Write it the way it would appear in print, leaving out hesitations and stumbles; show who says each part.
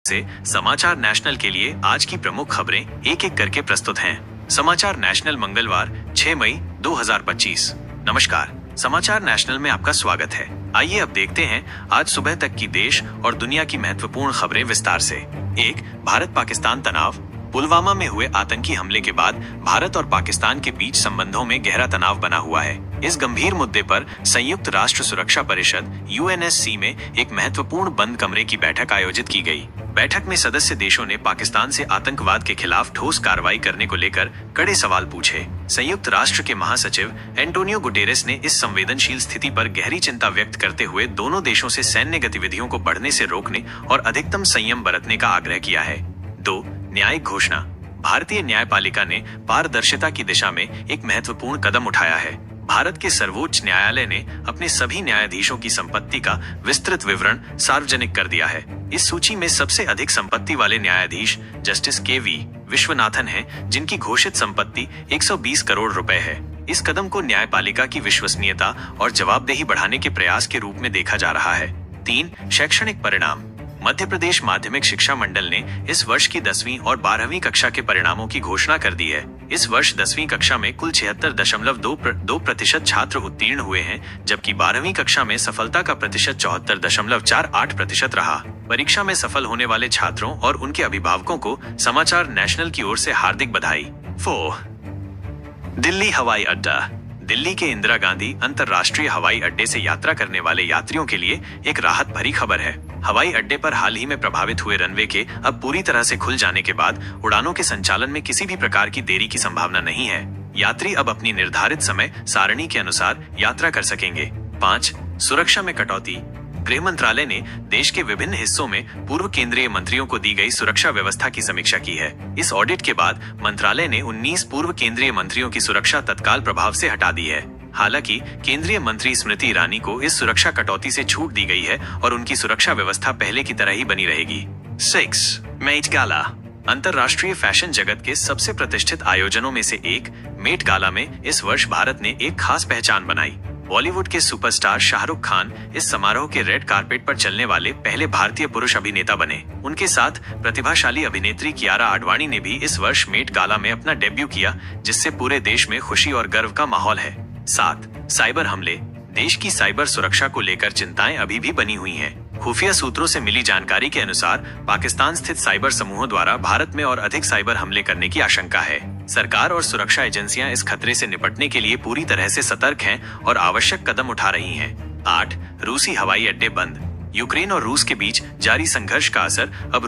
Speaker 1: से समाचार नेशनल के लिए आज की प्रमुख खबरें एक एक करके प्रस्तुत हैं। समाचार नेशनल मंगलवार 6 मई 2025। नमस्कार, समाचार नेशनल में आपका स्वागत है। आइए अब देखते हैं आज सुबह तक की देश और दुनिया की महत्वपूर्ण खबरें विस्तार से। एक, भारत पाकिस्तान तनाव। पुलवामा में हुए आतंकी हमले के बाद भारत और पाकिस्तान के बीच संबंधों में गहरा तनाव बना हुआ है। इस गंभीर मुद्दे पर संयुक्त राष्ट्र सुरक्षा परिषद (UNSC) में एक महत्वपूर्ण बंद कमरे की बैठक आयोजित की गई। बैठक में सदस्य देशों ने पाकिस्तान से आतंकवाद के खिलाफ ठोस कार्रवाई करने को लेकर कड़े सवाल पूछे। संयुक्त राष्ट्र के महासचिव एंटोनियो गुटेरेस ने इस संवेदनशील स्थिति पर गहरी चिंता व्यक्त करते हुए दोनों देशों से सैन्य गतिविधियों को बढ़ने से रोकने और अधिकतम संयम बरतने का आग्रह किया है। 2, न्यायिक घोषणा। भारतीय न्यायपालिका ने पारदर्शिता की दिशा में एक महत्वपूर्ण कदम उठाया है। भारत के सर्वोच्च न्यायालय ने अपने सभी न्यायाधीशों की संपत्ति का विस्तृत विवरण सार्वजनिक कर दिया है। इस सूची में सबसे अधिक संपत्ति वाले न्यायाधीश जस्टिस KV विश्वनाथन हैं, जिनकी घोषित संपत्ति 120 करोड़ रुपए है। इस कदम को न्यायपालिका की विश्वसनीयता और जवाबदेही बढ़ाने के प्रयास के रूप में देखा जा रहा है। 3, शैक्षणिक परिणाम। मध्य प्रदेश माध्यमिक शिक्षा मंडल ने इस वर्ष की 10वीं और 12वीं कक्षा के परिणामों की घोषणा कर दी है। इस वर्ष 10वीं कक्षा में कुल 76.2% छात्र उत्तीर्ण हुए हैं, जबकि 12वीं कक्षा में सफलता का प्रतिशत 74.48% रहा। परीक्षा में सफल होने वाले छात्रों और उनके अभिभावकों को समाचार नेशनल की ओर से हार्दिक बधाई। 4, दिल्ली हवाई अड्डा। दिल्ली के इंदिरा गांधी अंतर्राष्ट्रीय हवाई अड्डे से यात्रा करने वाले यात्रियों के लिए एक राहत भरी खबर है। हवाई अड्डे पर हाल ही में प्रभावित हुए रनवे के अब पूरी तरह से खुल जाने के बाद उड़ानों के संचालन में किसी भी प्रकार की देरी की संभावना नहीं है। यात्री अब अपनी निर्धारित समय सारणी के अनुसार यात्रा कर सकेंगे। 5, सुरक्षा में कटौती। गृह मंत्रालय ने देश के विभिन्न हिस्सों में पूर्व केंद्रीय मंत्रियों को दी गई सुरक्षा व्यवस्था की समीक्षा की है। इस ऑडिट के बाद मंत्रालय ने 19 पूर्व केंद्रीय मंत्रियों की सुरक्षा तत्काल प्रभाव से हटा दी है। हालांकि केंद्रीय मंत्री स्मृति ईरानी को इस सुरक्षा कटौती से छूट दी गई है और उनकी सुरक्षा व्यवस्था पहले की तरह ही बनी रहेगी। 6, मेट गाला। अंतर्राष्ट्रीय फैशन जगत के सबसे प्रतिष्ठित आयोजनों में से एक मेट गाला में इस वर्ष भारत ने एक खास पहचान बनाई। बॉलीवुड के सुपरस्टार शाहरुख खान इस समारोह के रेड कारपेट पर चलने वाले पहले भारतीय पुरुष अभिनेता बने। उनके साथ प्रतिभाशाली अभिनेत्री कियारा आडवाणी ने भी इस वर्ष मेट गाला में अपना डेब्यू किया, जिससे पूरे देश में खुशी और गर्व का माहौल है। 7, साइबर हमले। देश की साइबर सुरक्षा को लेकर चिंताएं अभी भी बनी हुई हैं। खुफिया सूत्रों से मिली जानकारी के अनुसार पाकिस्तान स्थित साइबर समूहों द्वारा भारत में और अधिक साइबर हमले करने की आशंका है। सरकार और सुरक्षा एजेंसियां इस खतरे से निपटने के लिए पूरी तरह से सतर्क हैं और आवश्यक कदम उठा रही हैं। 8, रूसी हवाई अड्डे बंद। यूक्रेन और रूस के बीच जारी संघर्ष का असर अब